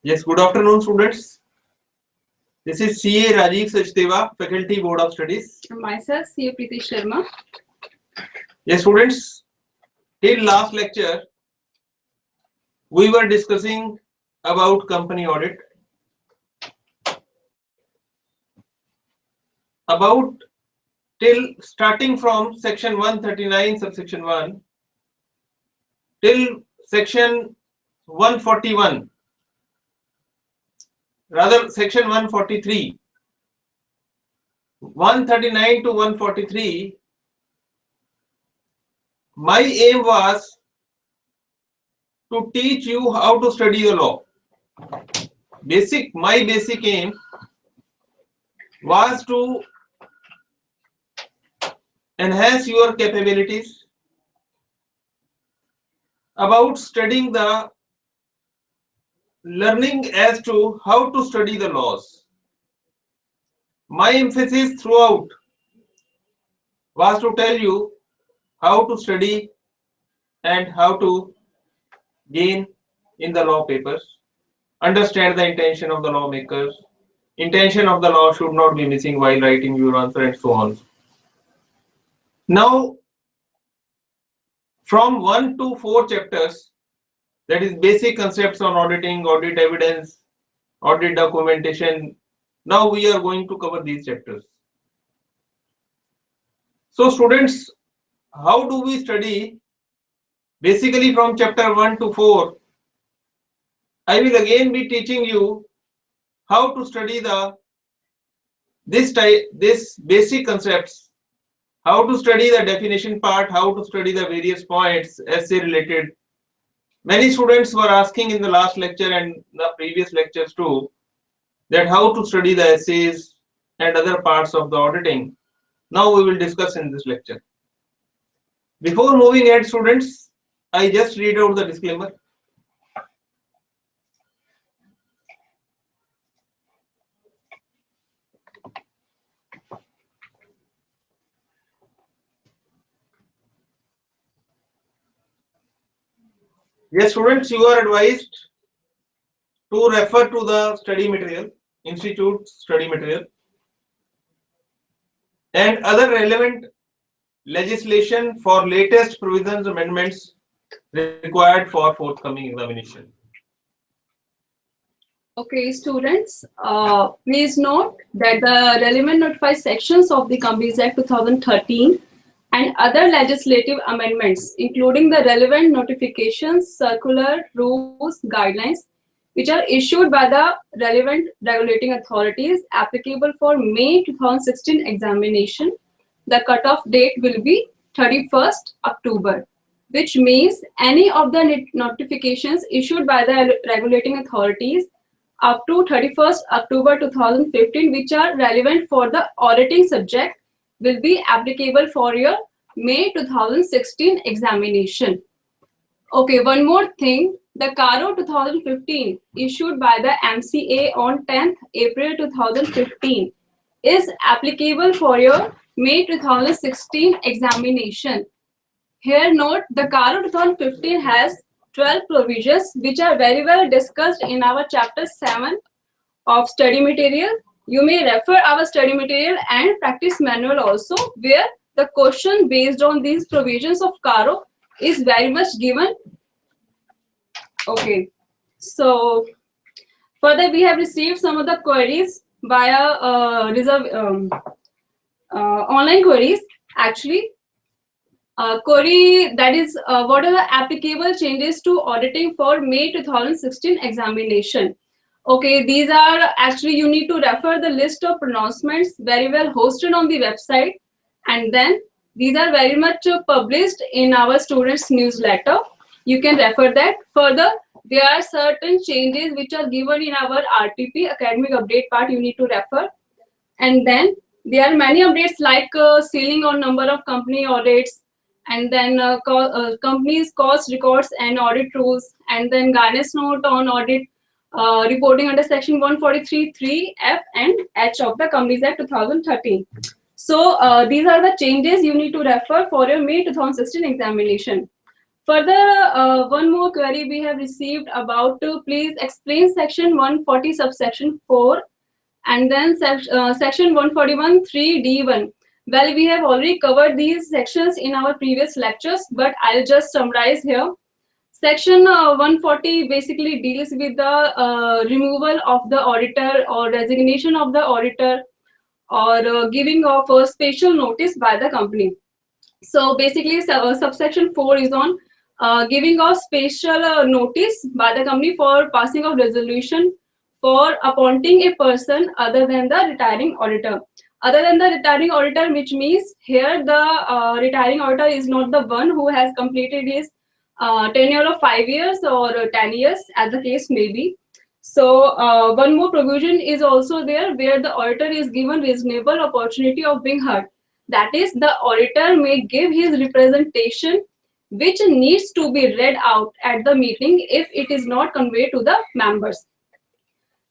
Yes, good afternoon, students. This is CA Rajeev Sachdeva, Faculty Board of Studies. And myself, CA Preeti Sharma. Yes, students, till last lecture, we were discussing about company audit, about till starting from section 139 subsection 1 till section 141, rather section 143, 139 to 143. My aim was to teach you how to study the law. My basic aim was to enhance your capabilities about studying the learning as to how to study the laws. My emphasis throughout was to tell you how to study and how to gain in the law papers, understand the intention of the lawmakers. Intention of the law should not be missing while writing your answer and so on. Now, from 1 to 4 chapters, that is basic concepts on auditing, audit evidence, audit documentation. Now we are going to cover these chapters. So students, how do we study? Basically from chapter 1 to 4, I will again be teaching you how to study this basic concepts, how to study the definition part, how to study the various points essay related. Many students were asking in the last lecture and the previous lectures too, that how to study the essays and other parts of the auditing. Now we will discuss in this lecture. Before moving ahead, students, I just read out the disclaimer. Yes, students, you are advised to refer to the study material, institute study material, and other relevant legislation for latest provisions amendments required for forthcoming examination. Okay, students, please note that the relevant notified sections of the Companies Act 2013 and other legislative amendments, including the relevant notifications, circular, rules, guidelines, which are issued by the relevant regulating authorities applicable for May 2016 examination. The cutoff date will be 31st October, which means any of the notifications issued by the regulating authorities up to 31st October 2015, which are relevant for the auditing subject, will be applicable for your May 2016 examination. Okay, one more thing. The CARO 2015 issued by the MCA on 10th April 2015 is applicable for your May 2016 examination. Here note, the CARO 2015 has 12 provisions which are very well discussed in our chapter 7 of study material. You may refer our study material and practice manual also, where the question based on these provisions of CARO is very much given. Okay, so further we have received some of the queries via online queries. Actually, query that is what are the applicable changes to auditing for May 2016 examination. Okay, these are actually, you need to refer the list of pronouncements very well hosted on the website, and then these are very much published in our students newsletter. You can refer that. Further, there are certain changes which are given in our RTP academic update part, you need to refer. And then there are many updates like ceiling on number of company audits, and then companies cost records and audit rules, and then guidance note on audit reporting under section 143(3) F and H of the Companies Act 2013. So these are the changes you need to refer for your May 2016 examination. Further, one more query we have received about please explain section 140 subsection 4 and then section 141 3D1. Well, we have already covered these sections in our previous lectures, but I'll just summarize here. Section 140 basically deals with the removal of the auditor or resignation of the auditor or giving of a special notice by the company. So basically, subsection 4 is on giving of special notice by the company for passing of resolution for appointing a person other than the retiring auditor. Other than the retiring auditor, which means here the retiring auditor is not the one who has completed his tenure of 5 years or 10 years, as the case may be. So one more provision is also there where the auditor is given reasonable opportunity of being heard. That is, the auditor may give his representation which needs to be read out at the meeting if it is not conveyed to the members.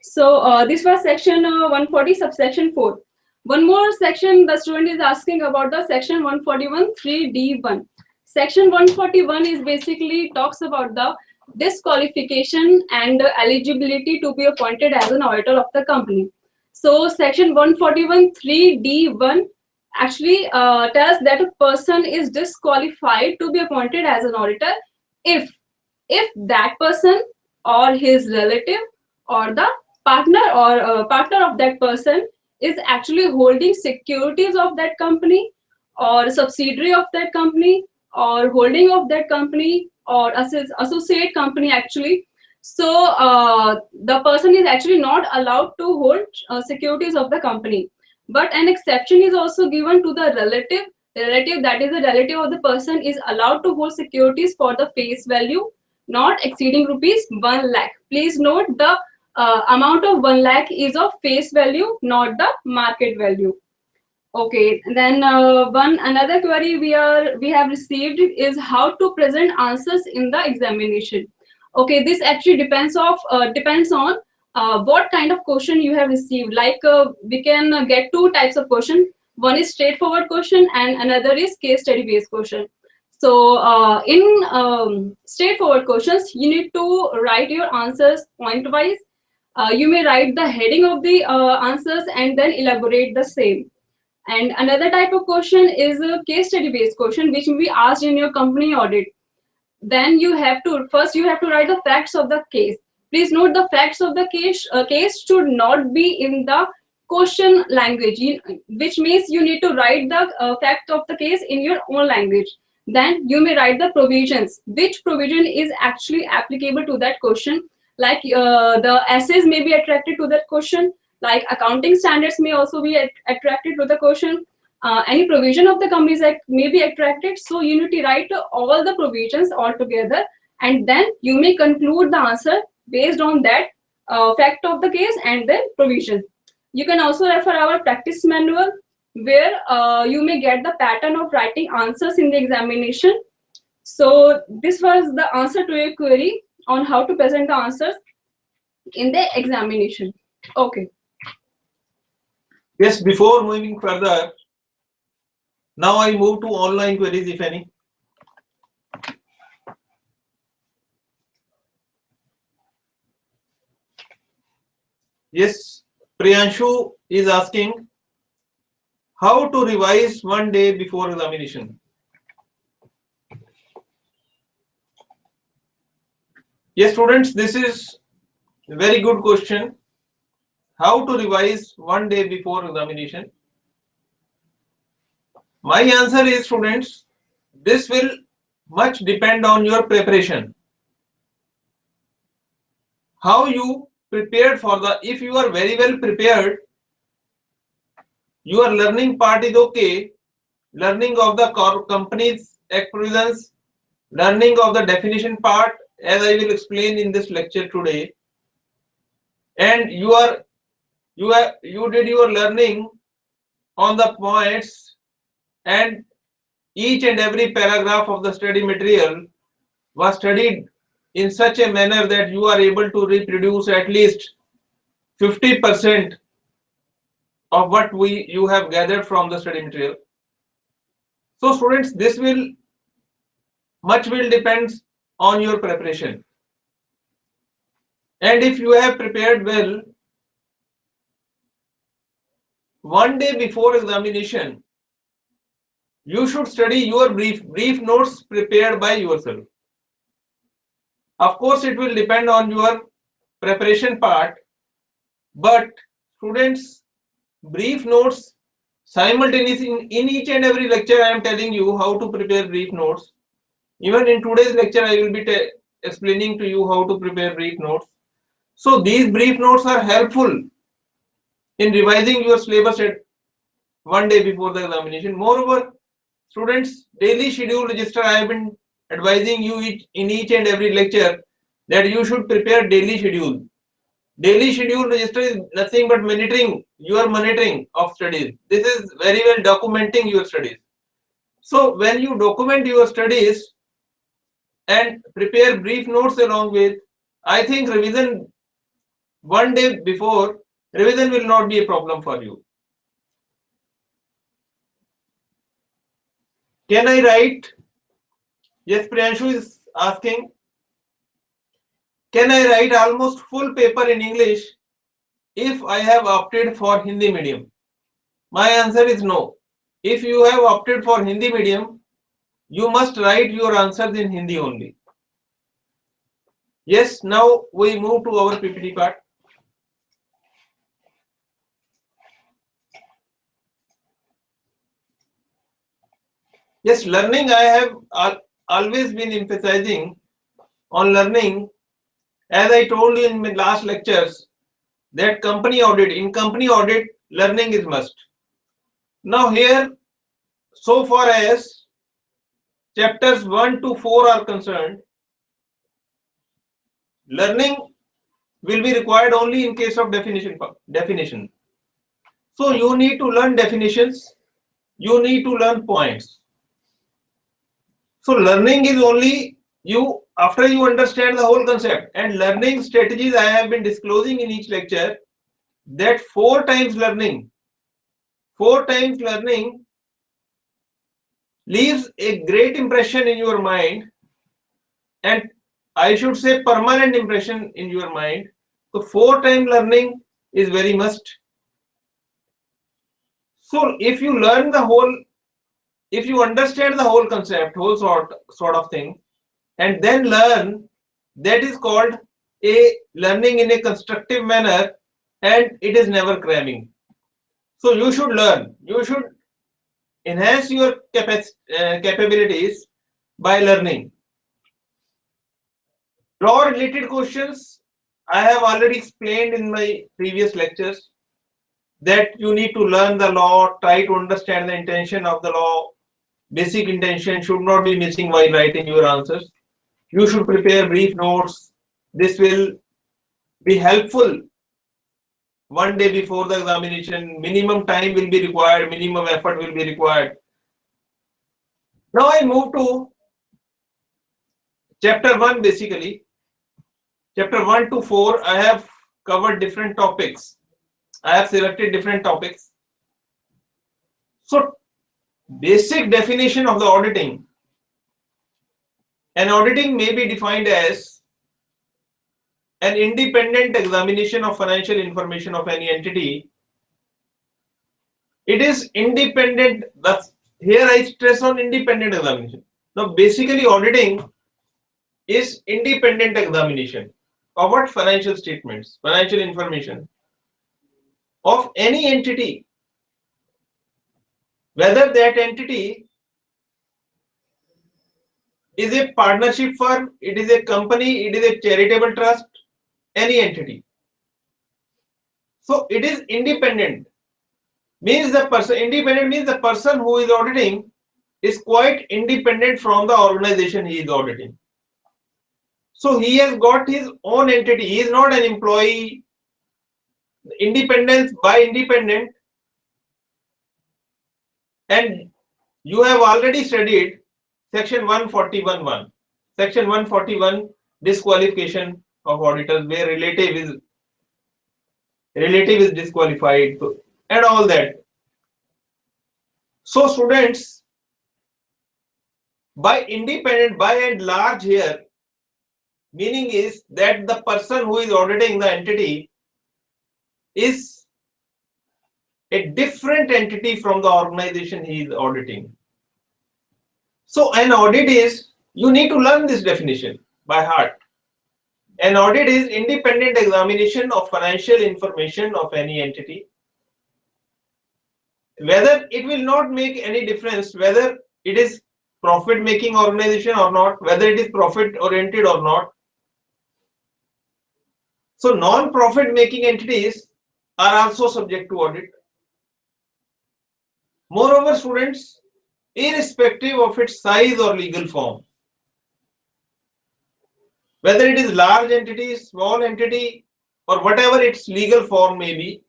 So this was section 140 subsection 4. One more section the student is asking about the section 141 3D1. Section 141 is basically talks about the disqualification and eligibility to be appointed as an auditor of the company. So section 141 3D1 actually tells that a person is disqualified to be appointed as an auditor if that person or his relative or the partner or partner of that person is actually holding securities of that company or subsidiary of that company or holding of that company or associate company actually. So the person is actually not allowed to hold securities of the company. But an exception is also given to the relative, that is the relative of the person is allowed to hold securities for the face value not exceeding rupees 1 lakh. Please note the amount of 1 lakh is of face value, not the market value. Okay, then another query we have received is how to present answers in the examination. Okay, this actually depends on what kind of question you have received. Like we can get two types of question. One is straightforward question and another is case study based question. So in straightforward questions, you need to write your answers point wise. You may write the heading of the answers and then elaborate the same. And another type of question is a case study based question, which will be asked in your company audit. Then you have to write the facts of the case. Please note the facts of the case should not be in the question language, which means you need to write the fact of the case in your own language. Then you may write the provisions, which provision is actually applicable to that question. Like the essays may be attracted to that question, like accounting standards may also be attracted to the question. Any provision of the Companies Act may be attracted. So you need to write all the provisions all together, and then you may conclude the answer based on that fact of the case and then provision. You can also refer our practice manual, where you may get the pattern of writing answers in the examination. So this was the answer to your query on how to present the answers in the examination. Okay. Yes, before moving further, now I move to online queries, if any. Yes, Priyanshu is asking how to revise 1 day before examination. Yes, students, this is a very good question. How to revise 1 day before examination? My answer is, students, this will much depend on your preparation. How you prepared for the, if you are very well prepared, your learning part is okay. Learning of the company's act provisions, learning of the definition part, as I will explain in this lecture today, and you did your learning on the points, and each and every paragraph of the study material was studied in such a manner that you are able to reproduce at least 50% of what you have gathered from the study material. So students, this will much will depend on your preparation. And if you have prepared well, one day before examination, you should study your brief notes prepared by yourself. Of course, it will depend on your preparation part, but students, brief notes simultaneously in each and every lecture I am telling you how to prepare brief notes. Even in today's lecture I will be explaining to you how to prepare brief notes. So these brief notes are helpful in revising your syllabus at one day before the examination. Moreover, students, daily schedule register, I have been advising you in each and every lecture that you should prepare daily schedule. Daily schedule register is nothing but monitoring of studies. This is very well documenting your studies. So when you document your studies and prepare brief notes along with, I think revision one day before, revision will not be a problem for you. Can I write? Yes, Priyanshu is asking. Can I write almost full paper in English if I have opted for Hindi medium? My answer is no. If you have opted for Hindi medium, you must write your answers in Hindi only. Yes, now we move to our PPT part. Yes, learning, I have always been emphasizing on learning. As I told you in my last lectures, that in company audit, learning is must. Now here, so far as chapters 1 to 4 are concerned, learning will be required only in case of definition. So you need to learn definitions, you need to learn points. So learning is only you after you understand the whole concept, and learning strategies I have been disclosing in each lecture, that 4 times learning leaves a great impression in your mind, and I should say permanent impression in your mind. So 4 times learning is very must. So if you learn the whole, if you understand the whole concept, whole sort of thing, and then learn, that is called a learning in a constructive manner, and it is never cramming. So you should learn, you should enhance your capabilities by learning. Law related questions, I have already explained in my previous lectures that you need to learn the law, try to understand the intention of the law. Basic intention should not be missing while writing your answers. You should prepare brief notes. This will be helpful one day before the examination. Minimum time will be required, minimum effort will be required. Now I move to chapter 1 basically. Chapter 1 to 4, I have covered different topics. I have selected different topics. So, basic definition of the auditing. An auditing may be defined as an independent examination of financial information of any entity. It is independent. Thus, here I stress on independent examination. Now, basically, auditing is independent examination of what? Financial statements, financial information of any entity, whether that entity is a partnership firm, it is a company, it is a charitable trust, any entity. So it is independent. Means the person, independent means the person who is auditing is quite independent from the organization he is auditing. So he has got his own entity. He is not an employee. Independence by independent. And you have already studied section 141(1). Section 141, disqualification of auditors, where relative is disqualified, and all that. So students, By independent, by and large here, meaning is that the person who is auditing the entity is a different entity from the organization he is auditing. So an audit is, you need to learn this definition by heart. An audit is independent examination of financial information of any entity. Whether it will not make any difference whether it is profit making organization or not, whether it is profit oriented or not. So non-profit making entities are also subject to audit. Moreover, students, irrespective of its size or legal form, whether it is large entity, small entity, or whatever its legal form may be,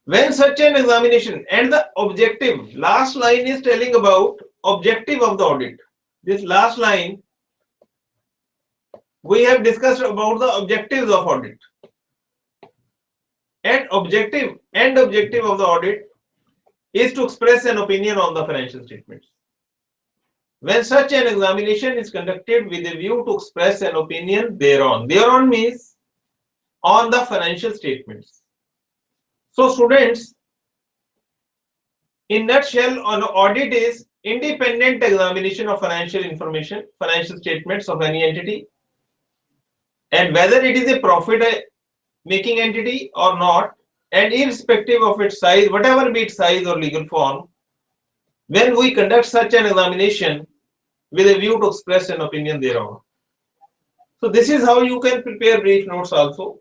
when such an examination and the objective, last line is telling about objective of the audit. This last line, we have discussed about the objectives of audit. And objective of the audit is to express an opinion on the financial statements. When such an examination is conducted with a view to express an opinion thereon. Thereon means on the financial statements. So students, in nutshell, an audit is independent examination of financial information, financial statements of any entity, and whether it is a profit making entity or not, and irrespective of its size, whatever be its size or legal form, when we conduct such an examination with a view to express an opinion thereon. So this is how you can prepare brief notes also.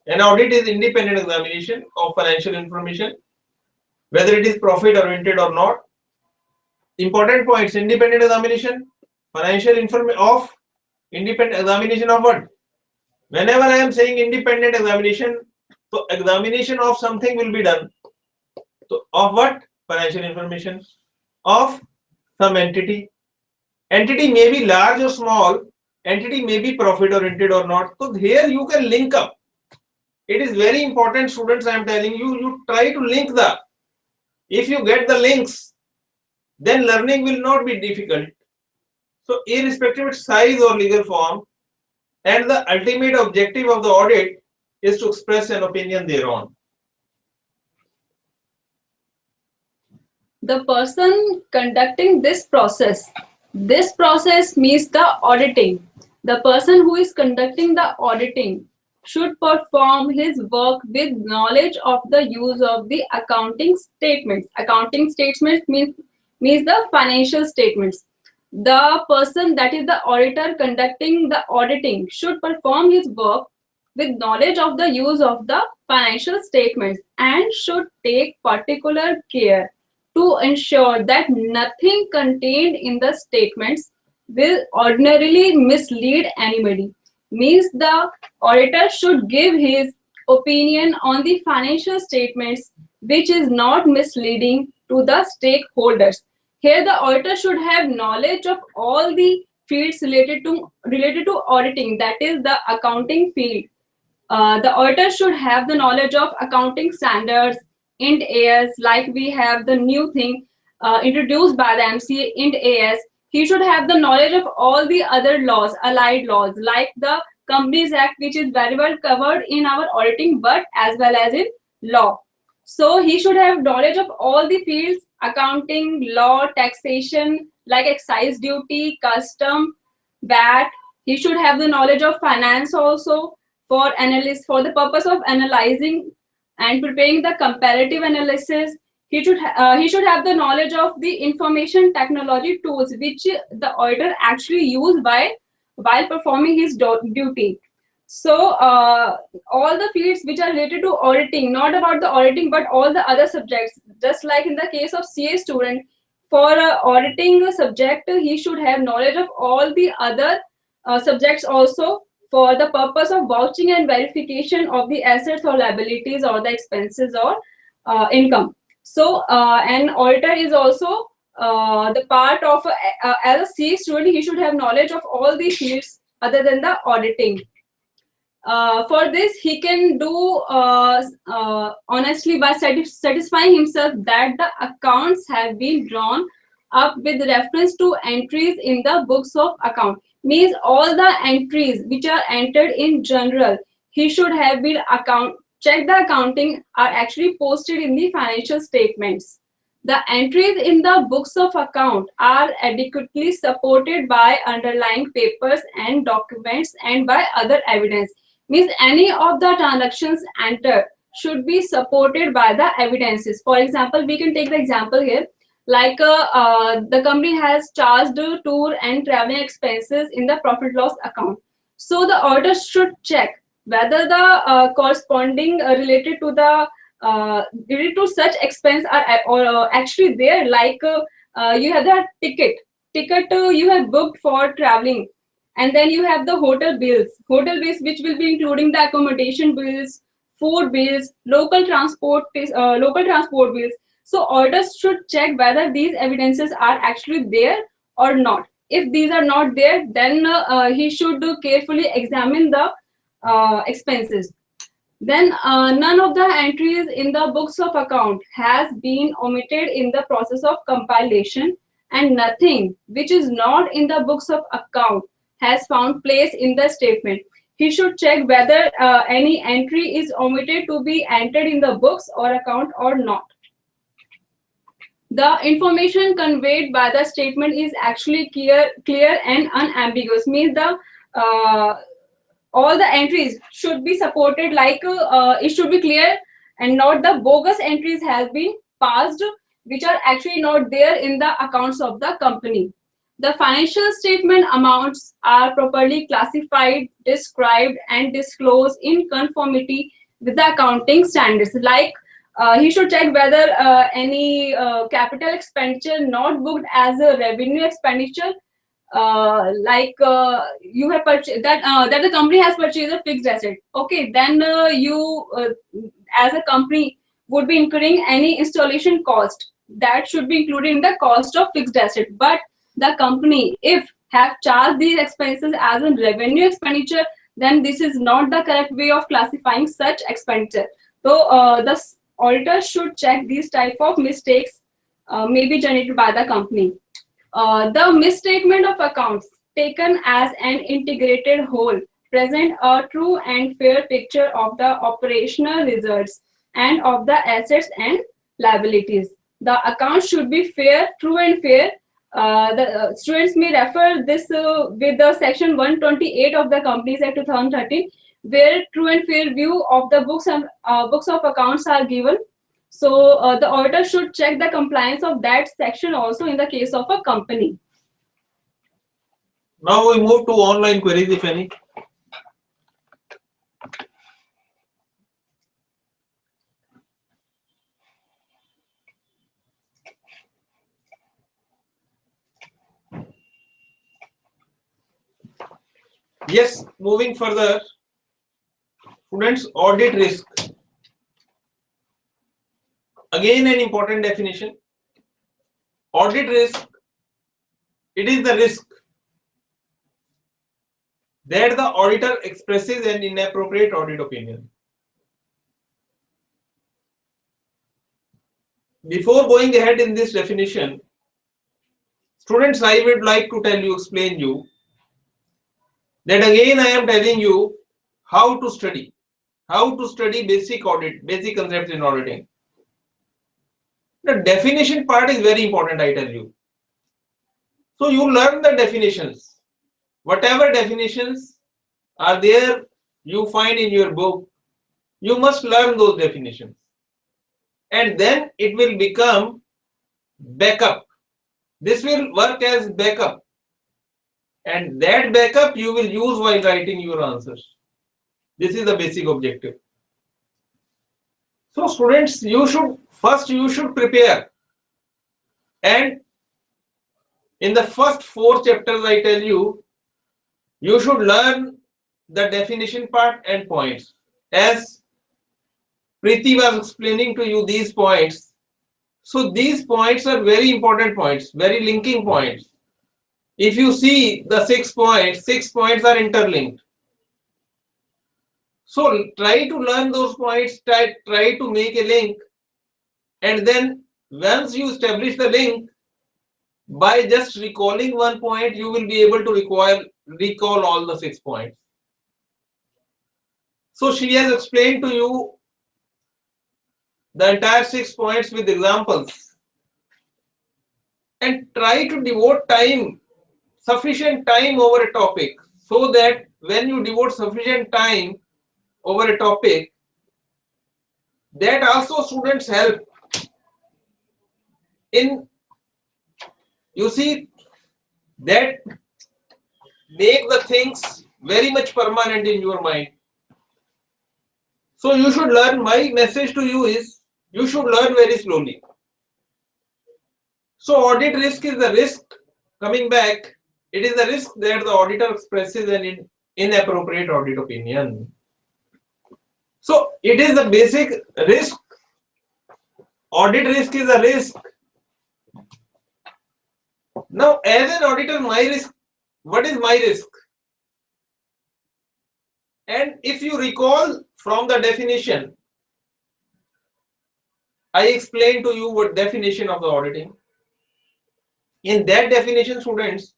An audit is independent examination of financial information, whether it is profit oriented or not. Important points: independent examination, financial information of independent examination of what? Whenever I am saying independent examination, so examination of something will be done. So of what? Financial information of some entity. Entity may be large or small, entity may be profit oriented or not. So here you can link up. It is very important, students, I am telling you, you try to link the, if you get the links, then learning will not be difficult. So irrespective of size or legal form, and the ultimate objective of the audit is to express an opinion thereon. The person conducting this process means the auditing. The person who is conducting the auditing should perform his work with knowledge of the use of the accounting statements. Accounting statements means the financial statements. The person, that is the auditor conducting the auditing, should perform his work with knowledge of the use of the financial statements and should take particular care to ensure that nothing contained in the statements will ordinarily mislead anybody. Means the auditor should give his opinion on the financial statements which is not misleading to the stakeholders. Here the auditor should have knowledge of all the fields related to auditing, that is the accounting field. The auditor should have the knowledge of accounting standards, Ind AS, like we have the new thing introduced by the MCA, Ind AS. He should have the knowledge of all the other laws, allied laws, like the Companies Act, which is very well covered in our auditing, but as well as in law. So he should have knowledge of all the fields: accounting, law, taxation, like excise duty, custom, VAT. He should have the knowledge of finance also, for the purpose of analyzing and preparing the comparative analysis. He should have the knowledge of the information technology tools which the auditor actually used while performing his duty. So all the fields which are related to auditing, not about the auditing but all the other subjects, just like in the case of CA student, for auditing a subject he should have knowledge of all the other subjects also, for the purpose of vouching and verification of the assets or liabilities or the expenses or income. So an auditor is also the part of as a CA student, he should have knowledge of all the fields other than the auditing. For this he can do honestly by satisfying himself that the accounts have been drawn up with reference to entries in the books of account. Means all the entries which are entered in general, he should have been check the accounting are actually posted in the financial statements. The entries in the books of account are adequately supported by underlying papers and documents and by other evidence. Means any of the transactions entered should be supported by the evidences. For example, we can take the example here, like the company has charged tour and traveling expenses in the profit loss account. So the auditor should check whether the corresponding related to such expense are actually there, like you have the ticket you have booked for traveling, and then you have the hotel bills which will be including the accommodation bills, food bills, local transport bills. So auditors should check whether these evidences are actually there or not. If these are not there, then he should carefully examine the expenses. Then none of the entries in the books of account has been omitted in the process of compilation, and nothing which is not in the books of account has found place in the statement. He should check whether any entry is omitted to be entered in the books or account or not. The information conveyed by the statement is actually clear and unambiguous. Means the all the entries should be supported, like it should be clear, and not the bogus entries has been passed which are actually not there in the accounts of the company. The financial statement amounts are properly classified, described, and disclosed in conformity with the accounting standards. Like he should check whether any capital expenditure not booked as a revenue expenditure, like you have purchased that the company has purchased a fixed asset. Okay, then you as a company would be incurring any installation cost that should be included in the cost of fixed asset. But the company, if have charged these expenses as a revenue expenditure, then this is not the correct way of classifying such expenditure. So the auditor should check these type of mistakes may be generated by the company. The misstatement of accounts taken as an integrated whole present a true and fair picture of the operational results and of the assets and liabilities. The accounts should be fair, true and fair. The students may refer this with the section 128 of the Companies Act 2013, where true and fair view of the books of accounts are given. So the auditor should check the compliance of that section also in the case of a company. Now we move to online queries, if any. Yes, moving further, students, audit risk. Again, an important definition. Audit risk, it is the risk that the auditor expresses an inappropriate audit opinion. Before going ahead in this definition, students, I would like to explain you that again I am telling you how to study basic audit, basic concepts in auditing. The definition part is very important, I tell you. So you learn the definitions. Whatever definitions are there you find in your book, you must learn those definitions. And then it will become backup. This will work as backup. And that backup you will use while writing your answers. This is the basic objective. So students, you should prepare. And in the first 4 chapters I tell you, you should learn the definition part and points. As Preeti was explaining to you these points. So these points are very important points, very linking points. If you see the 6 points are interlinked. So try to learn those points, try to make a link, and then once you establish the link, by just recalling one point, you will be able to recall all the 6 points. So she has explained to you the entire 6 points with examples, and try to devote time, sufficient time over a topic, so that when you devote sufficient time over a topic, that also students help in, you see, that make the things very much permanent in your mind. So you should learn. My message to you is, you should learn very slowly. So audit risk is the risk, coming back, it is the risk that the auditor expresses an inappropriate audit opinion. So it is the basic risk. Audit risk is a risk. Now, as an auditor, my risk, what is my risk? And if you recall from the definition, I explained to you what definition of the auditing. In that definition, students,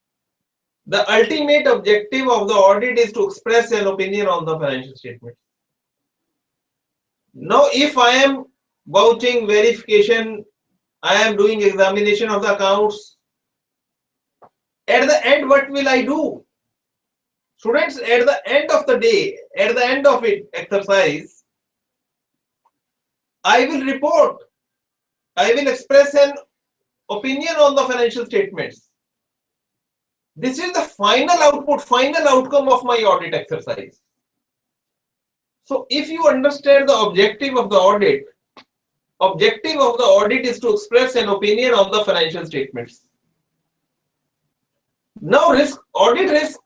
the ultimate objective of the audit is to express an opinion on the financial statement. Now, if I am vouching, verification, I am doing examination of the accounts, at the end, what will I do? Students, at the end of the day, at the end of it exercise, I will report, I will express an opinion on the financial statements. This is the final output, final outcome of my audit exercise. So if you understand the objective of the audit is to express an opinion on the financial statements. Now audit risk,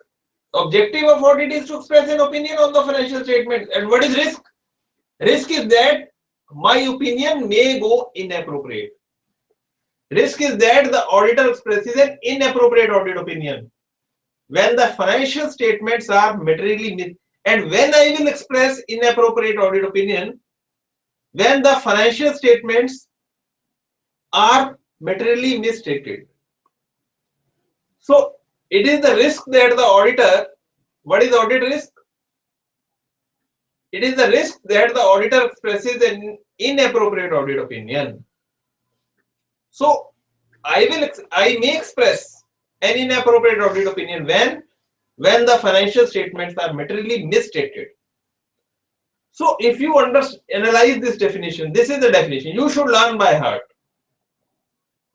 objective of audit is to express an opinion on the financial statement. And what is risk? Risk is that my opinion may go inappropriate. Risk is that the auditor expresses an inappropriate audit opinion when the financial statements are materially and when I will express inappropriate audit opinion, when the financial statements are materially misstated. So it is the risk that the auditor, what is audit risk? It is the risk that the auditor expresses an inappropriate audit opinion. So I may express an inappropriate audit opinion when the financial statements are materially misstated. So if you analyze this definition, this is the definition. You should learn by heart.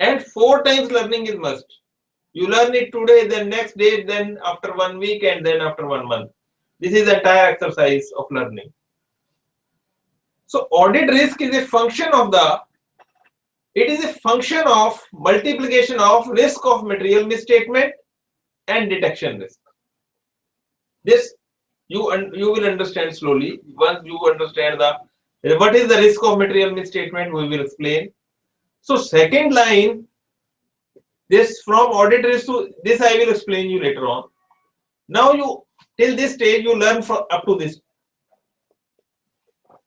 And 4 times learning is must. You learn it today, then next day, then after 1 week, and then after 1 month. This is the entire exercise of learning. So audit risk is a function of multiplication of risk of material misstatement and detection risk. This you will understand slowly. Once you understand what is the risk of material misstatement, we will explain. So second line, this from audit risk to this I will explain you later on. Now you till this stage you learn from up to this.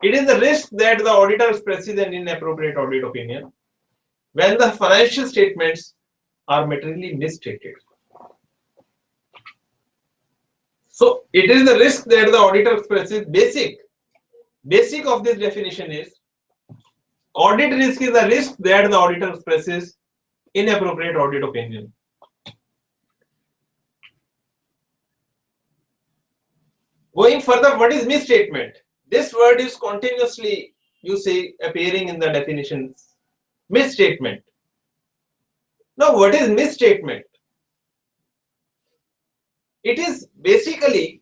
It is the risk that the auditor expresses an inappropriate audit opinion when the financial statements are materially misstated. So it is the risk that the auditor expresses. Basic of this definition is audit risk is the risk that the auditor expresses inappropriate audit opinion. Going further, what is misstatement? This word is continuously, you see, appearing in the definitions. Misstatement. Now, what is misstatement? It is basically,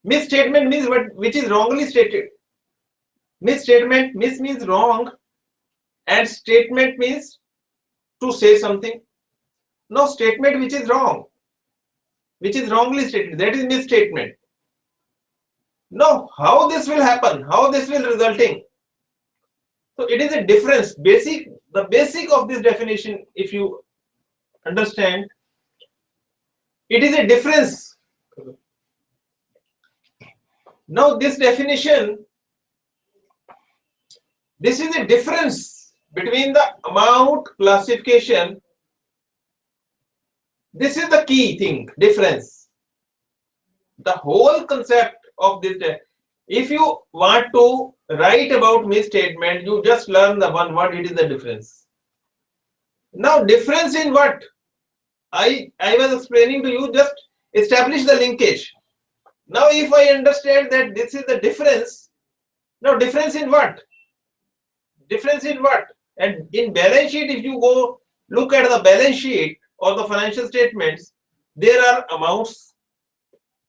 misstatement means which is wrongly stated. Misstatement, means wrong, and statement means to say something. No, statement which is wrong, which is wrongly stated, that is misstatement. Now, how this will happen? How this will resulting? So it is a difference. The basic of this definition, if you understand, it is a difference. Now this definition, this is a difference between the amount classification This is the key thing, difference. The whole concept of this, if you want to write about misstatement, you just learn the one word, it is the difference. Now, difference in what? I was explaining to you, just establish the linkage. Now, if I understand that this is the difference, now difference in what? Difference in what? And in balance sheet, if you go look at the balance sheet or the financial statements, there are amounts,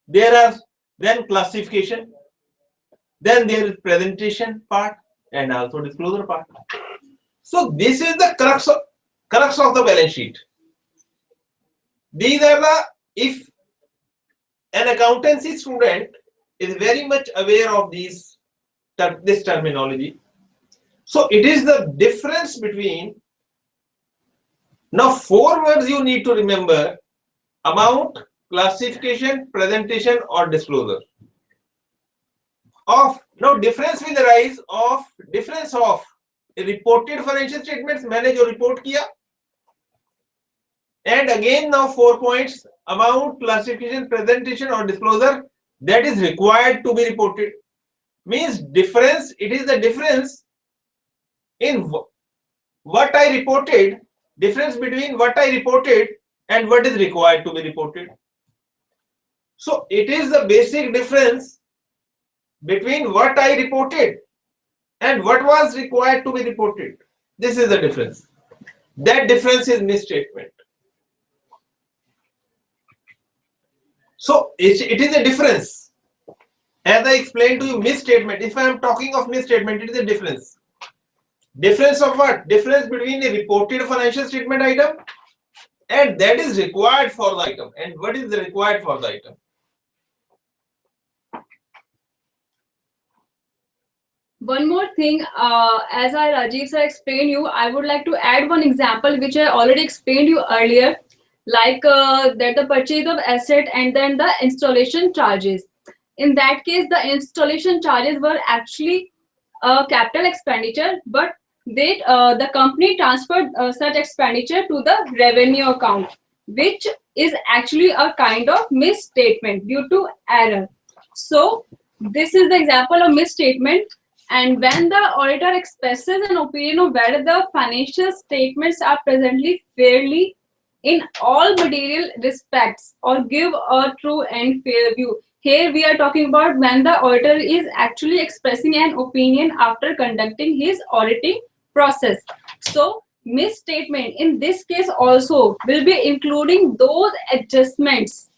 there are then classification, then there is presentation part and also disclosure part. So this is the crux of the balance sheet. These are the, if an accountancy student is very much aware of this terminology. So it is the difference between, now 4 words you need to remember: amount, classification, presentation or disclosure. Now difference will arise of difference of reported financial statements, मैंने जो report किया, and again now 4 points: amount, classification, presentation or disclosure that is required to be reported. Means difference, it is the difference in what I reported, difference between what I reported and what is required to be reported. So it is the basic difference between what I reported and what was required to be reported. This is the difference. That difference is misstatement. So it is a difference. As I explained to you, misstatement, if I am talking of misstatement, it is a difference. Difference of what? Difference between a reported financial statement item and that is required for the item. And what is required for the item? One more thing, as Rajeev sir explained you, I would like to add one example which I already explained you earlier, like that the purchase of asset and then the installation charges. In that case, the installation charges were actually a capital expenditure, but the company transferred such expenditure to the revenue account, which is actually a kind of misstatement due to error. So this is the example of misstatement. And when the auditor expresses an opinion of whether the financial statements are presently fairly in all material respects or give a true and fair view. Here we are talking about when the auditor is actually expressing an opinion after conducting his auditing process. So misstatement in this case also will be including those adjustments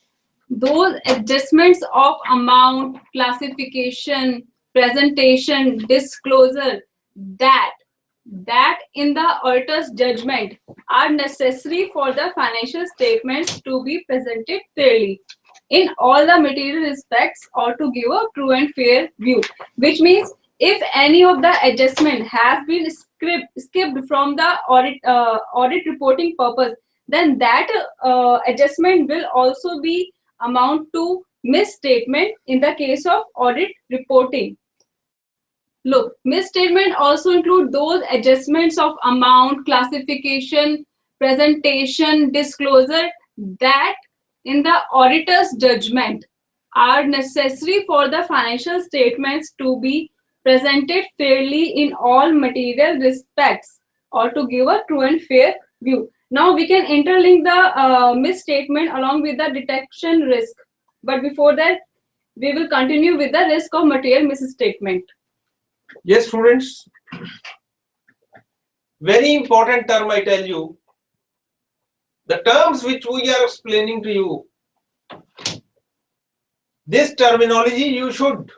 of amount, classification, presentation, disclosure that in the auditor's judgment are necessary for the financial statements to be presented fairly in all the material respects or to give a true and fair view. Which means if any of the adjustment has been skipped from the audit reporting purpose, then that adjustment will also be amount to misstatement in the case of audit reporting. Look, misstatement also include those adjustments of amount, classification, presentation, disclosure that in the auditor's judgment are necessary for the financial statements to be presented fairly in all material respects or to give a true and fair view. Now we can interlink the misstatement along with the detection risk. But before that, we will continue with the risk of material misstatement. Yes, students. Very important term, I tell you. The terms which we are explaining to you, this terminology you should.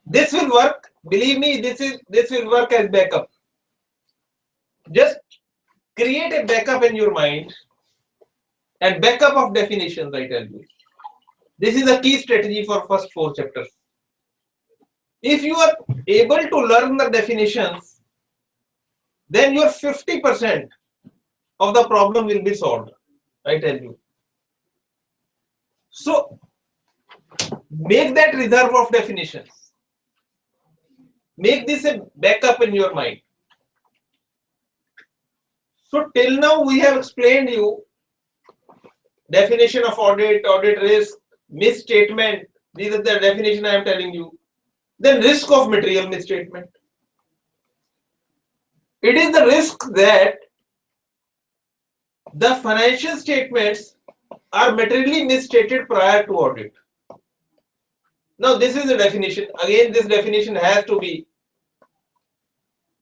This will work. Believe me, this will work as backup. Just create a backup in your mind and backup of definitions, I tell you. This is a key strategy for first 4 chapters. If you are able to learn the definitions, then your 50% of the problem will be solved, I tell you. So make that reserve of definitions. Make this a backup in your mind. So till now we have explained you definition of audit, audit risk, misstatement. These are the definition I am telling you. Then risk of material misstatement. It is the risk that the financial statements are materially misstated prior to audit. Now this is the definition. Again, this definition has to be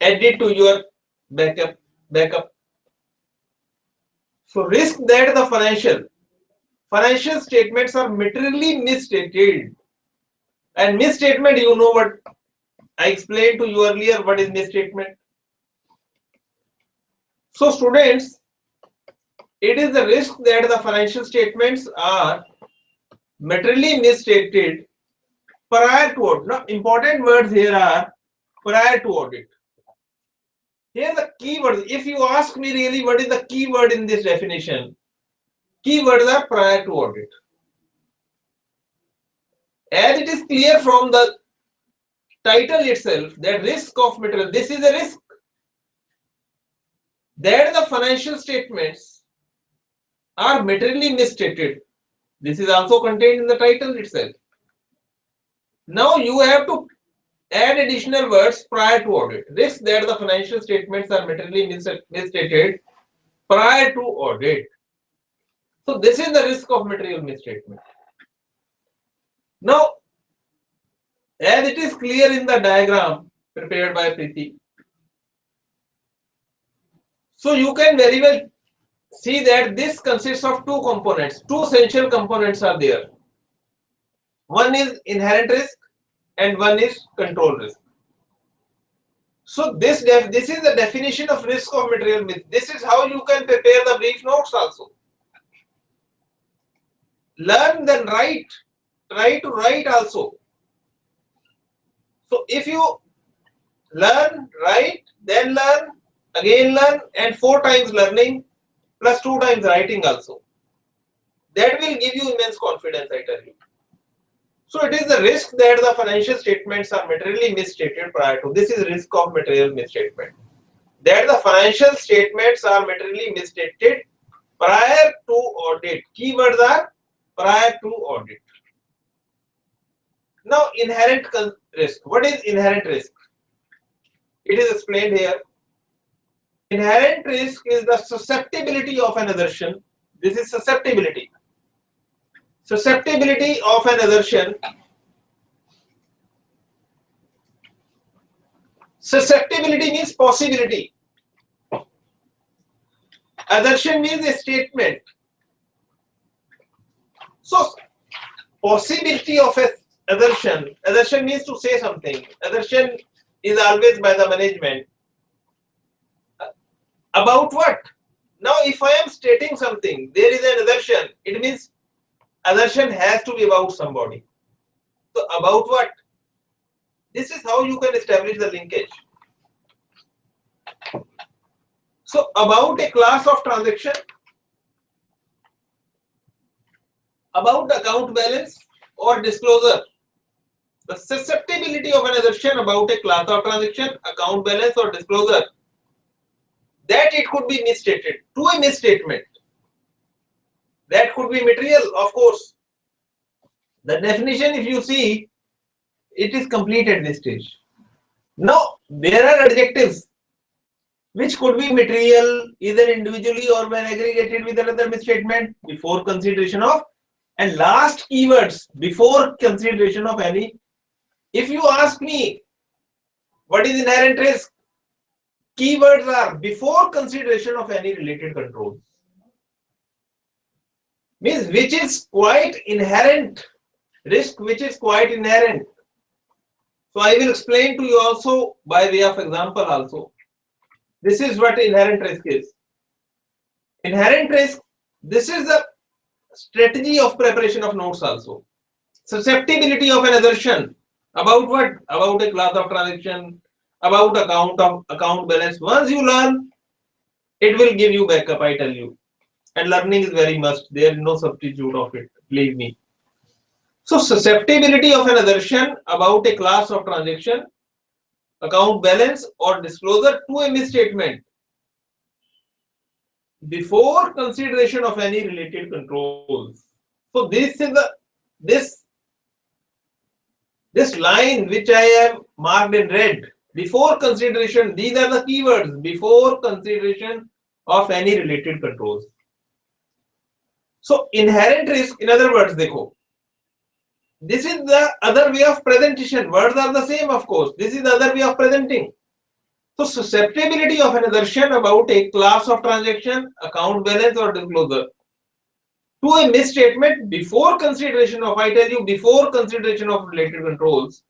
added to your backup. So risk that the financial statements are materially misstated. And misstatement, you know what I explained to you earlier, what is misstatement. So students, it is the risk that the financial statements are materially misstated prior to audit. Now, important words here are prior to audit. Here the keywords, if you ask me really what is the keyword in this definition, keywords are prior to audit. As it is clear from the title itself that risk of material, this is a risk that the financial statements are materially misstated. This is also contained in the title itself. Now you have to add additional words prior to audit. Risk that the financial statements are materially misstated prior to audit. So this is the risk of material misstatement. Now, as it is clear in the diagram prepared by Preeti, so you can very well see that this consists of two components. Two essential components are there. One is inherent risk and one is control risk. So this is the definition of risk of material misstatement. This is how you can prepare the brief notes also. Learn, then write. Try to write also. So if you learn, write, then learn, again learn, and 4 times learning plus 2 times writing also, that will give you immense confidence, I tell you. So it is the risk that the financial statements are materially misstated prior to. This is risk of material misstatement. That the financial statements are materially misstated prior to audit. Keywords are prior to audit. Now, inherent risk. What is inherent risk? It is explained here. Inherent risk is the susceptibility of an assertion. This is susceptibility. Susceptibility of an assertion. Susceptibility means possibility. Assertion means a statement. So, possibility of a assertion. Assertion means to say something. Assertion is always by the management. About what? Now, if I am stating something, there is an assertion. It means assertion has to be about somebody. So, about what? This is how you can establish the linkage. So, about a class of transaction, about the account balance or disclosure. The susceptibility of an assertion about a class of transaction, account balance or disclosure, that it could be misstated to a misstatement. That could be material, of course. The definition, if you see, it is complete at this stage. Now, there are adjectives which could be material either individually or when aggregated with another misstatement before consideration of, and last keywords before consideration of any. If you ask me what is inherent risk, keywords are before consideration of any related controls. Means which is quite inherent, risk which is quite inherent. So I will explain to you also by way of example also. This is what inherent risk is. Inherent risk, this is the strategy of preparation of notes also. Susceptibility of an assertion about what? About a class of transaction, about account balance. Once you learn, it will give you backup, I tell you. And learning is very must. There is no substitute of it, believe me. So susceptibility of an assertion about a class of transaction, account balance or disclosure to a misstatement. before consideration of any related controls. So this is the this line which I have marked in red, before consideration, these are the keywords, before consideration of any related controls. So inherent risk, in other words, देखो, this is the other way of presentation. Words are the same, of course. This is the other way of presenting. So susceptibility of an assertion about a class of transaction, account balance or disclosure to a misstatement before consideration of, I tell you, before consideration of related controls.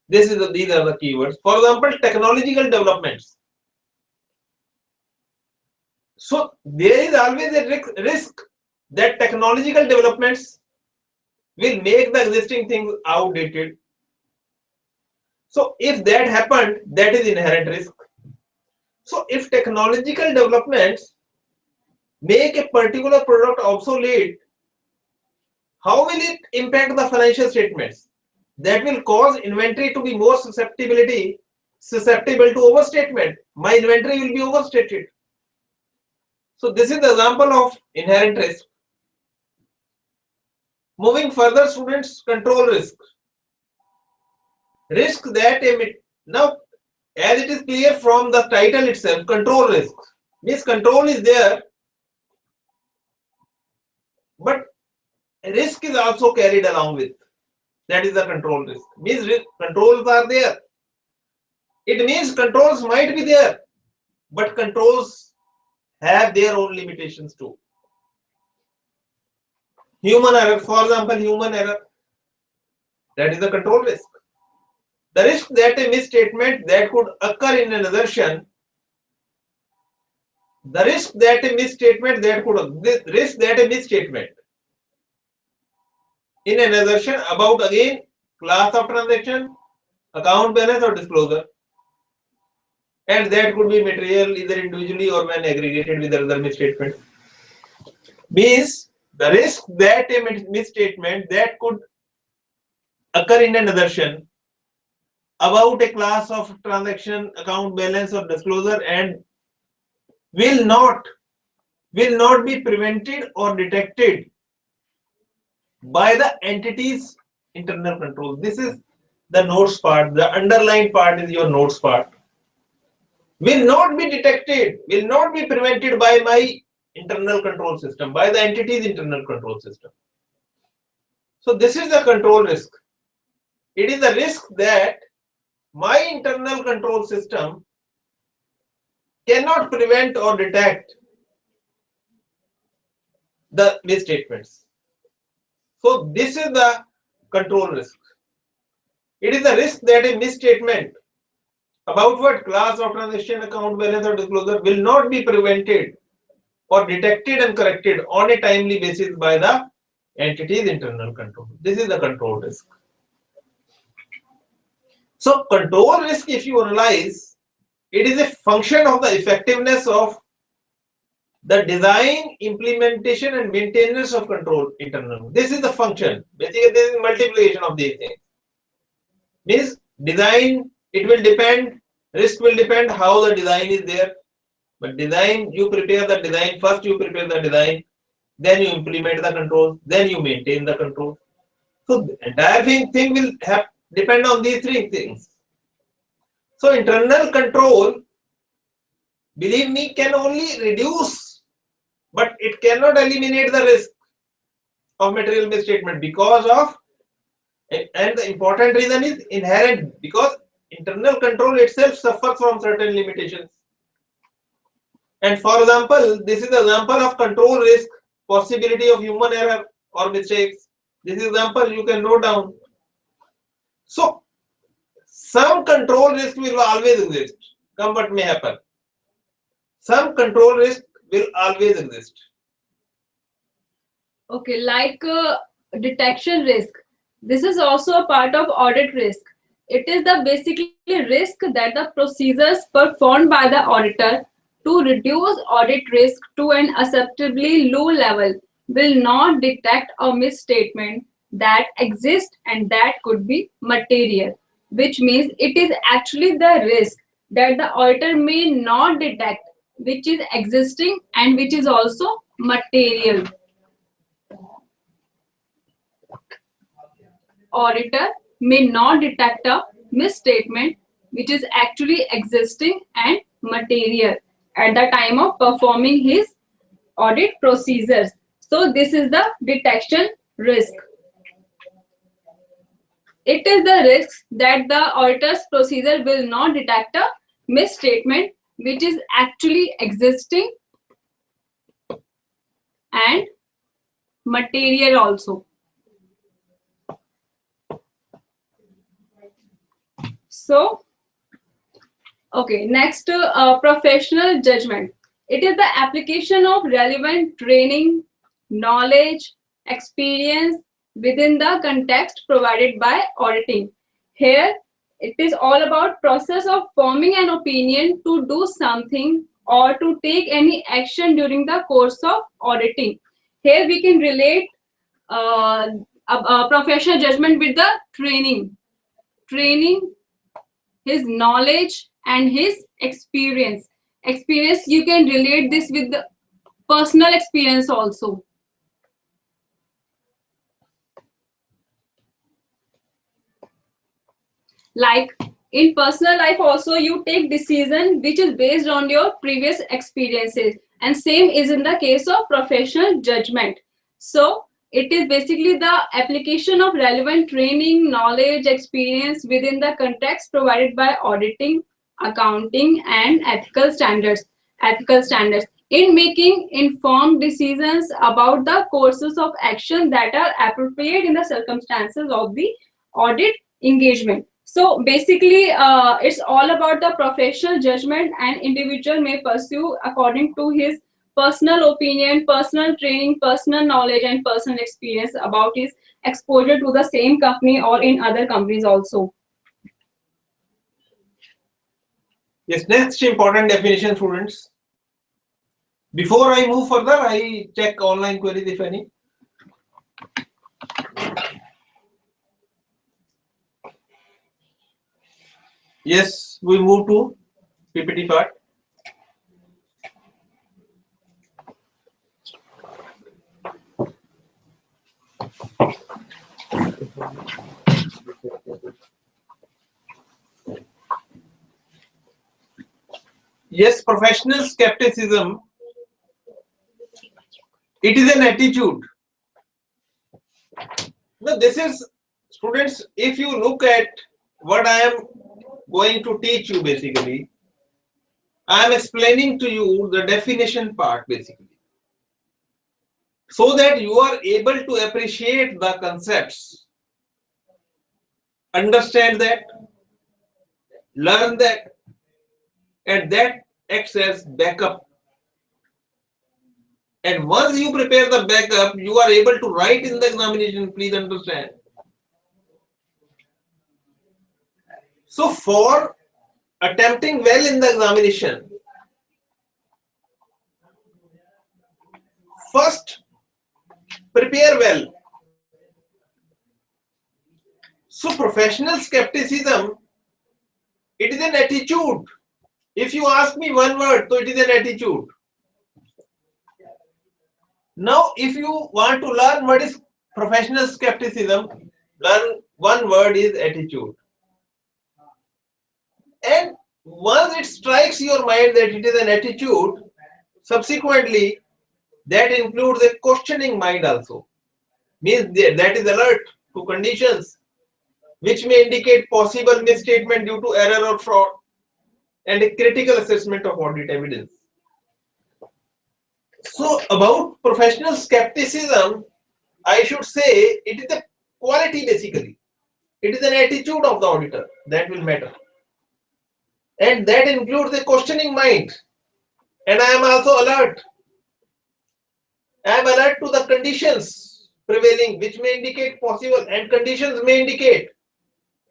These are the keywords. For example, technological developments. So there is always a risk that technological developments will make the existing things outdated. So if that happened, that is inherent risk. So if technological developments make a particular product obsolete, how will it impact the financial statements? That will cause inventory to be more susceptible to overstatement. My inventory will be overstated. So this is the example of inherent risk. Moving further, students, control risk. Risk that now, as it is clear from the title itself, control risk means control is there, but risk is also carried along with. That is the control risk. Means controls are there. It means controls might be there, but controls have their own limitations too. Human error, for example, human error, that is the control risk. The risk that a misstatement that could occur in an assertion, the risk that a misstatement that could, risk that a misstatement in an assertion about, again, class of transaction, account balance or disclosure, and that could be material either individually or when aggregated with other misstatements, means the risk that a misstatement that could occur in an assertion about a class of transaction, account balance or disclosure and will not be prevented or detected by the entity's internal control. This is the notes part. The underlined part is your notes part. Will not be detected, will not be prevented by my internal control system, by the entity's internal control system. So this is the control risk. It is the risk that my internal control system cannot prevent or detect the misstatements. So this is the control risk. It is the risk that a misstatement about what class of transaction, account balance or disclosure will not be prevented or detected and corrected on a timely basis by the entity's internal control. This is the control risk. So control risk, if you analyze, it is a function of the effectiveness of the design, implementation and maintenance of control internal. This is the function. Basically, this is multiplication of these things. Means design, it will depend, risk will depend how the design is there. But design, you prepare the design, first you prepare the design, then you implement the control, then you maintain the control. So the entire thing will depend on these three things. So internal control, believe me, can only reduce, but it cannot eliminate the risk of material misstatement because of, and the important reason is inherent, because internal control itself suffers from certain limitations. And for example, this is an example of control risk, possibility of human error or mistakes. This is example you can note down. So some control risk will always exist, come what may happen. Some control risk will always exist. Okay, like detection risk. This is also a part of audit risk. It is the basically risk that the procedures performed by the auditor to reduce audit risk to an acceptably low level will not detect a misstatement that exists and that could be material, which means it is actually the risk that the auditor may not detect which is existing and which is also material. Auditor may not detect a misstatement which is actually existing and material at the time of performing his audit procedures. So this is the detection risk. It is the risk that the auditor's procedure will not detect a misstatement which is actually existing and material also. So, okay, next, professional judgment. It is the application of relevant training, knowledge, experience within the context provided by auditing. Here, it is all about process of forming an opinion to do something or to take any action during the course of auditing. Here we can relate a professional judgment with the training. Training, his knowledge and his experience. Experience, you can relate this with the personal experience also. Like in personal life also, you take decision which is based on your previous experiences, and same is in the case of professional judgment. So it is basically the application of relevant training, knowledge, experience within the context provided by auditing, accounting, and ethical standards. Ethical standards in making informed decisions about the courses of action that are appropriate in the circumstances of the audit engagement. So basically, it's all about the professional judgment an individual may pursue according to his personal opinion, personal training, personal knowledge, and personal experience about his exposure to the same company or in other companies also. Yes, next important definition, students. Before I move further, I check online queries if any. Yes, we move to PPT part. Yes, professional skepticism. It is an attitude. Now, this is, students, if you look at what I am going to teach you, basically, I am explaining to you the definition part, basically, so that you are able to appreciate the concepts, understand that, learn that, and that acts as backup. And once you prepare the backup, you are able to write in the examination, please understand. So for attempting well in the examination, first prepare well. So professional skepticism, it is an attitude. If you ask me one word, so it is an attitude. Now, if you want to learn what is professional skepticism, learn one word is attitude. And once it strikes your mind that it is an attitude, subsequently, that includes a questioning mind also. Means that is alert to conditions which may indicate possible misstatement due to error or fraud, and a critical assessment of audit evidence. So about professional skepticism, I should say it is a quality basically. It is an attitude of the auditor that will matter. And that includes a questioning mind. And I am also alert. I am alert to the conditions prevailing which may indicate possible, and conditions may indicate.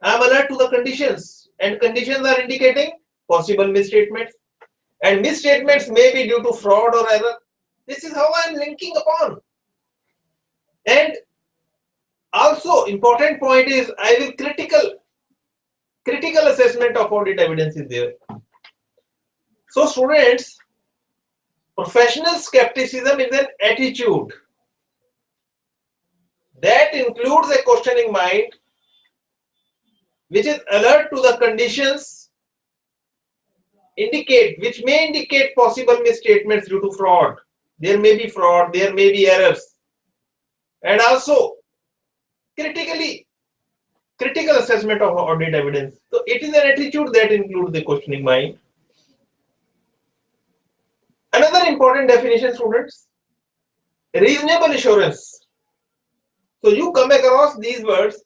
I am alert to the conditions, and conditions are indicating possible misstatements, and misstatements may be due to fraud or error. This is how I am linking upon. And also important point is I will critical assessment of audit evidence is there. So students, Professional skepticism is an attitude that includes a questioning mind which is alert to the conditions which may indicate possible misstatements due to fraud. There may be fraud, there may be errors, and also critical assessment of audit evidence. So it is an attitude that includes the questioning mind. Another important definition, students, reasonable assurance. So you come across these words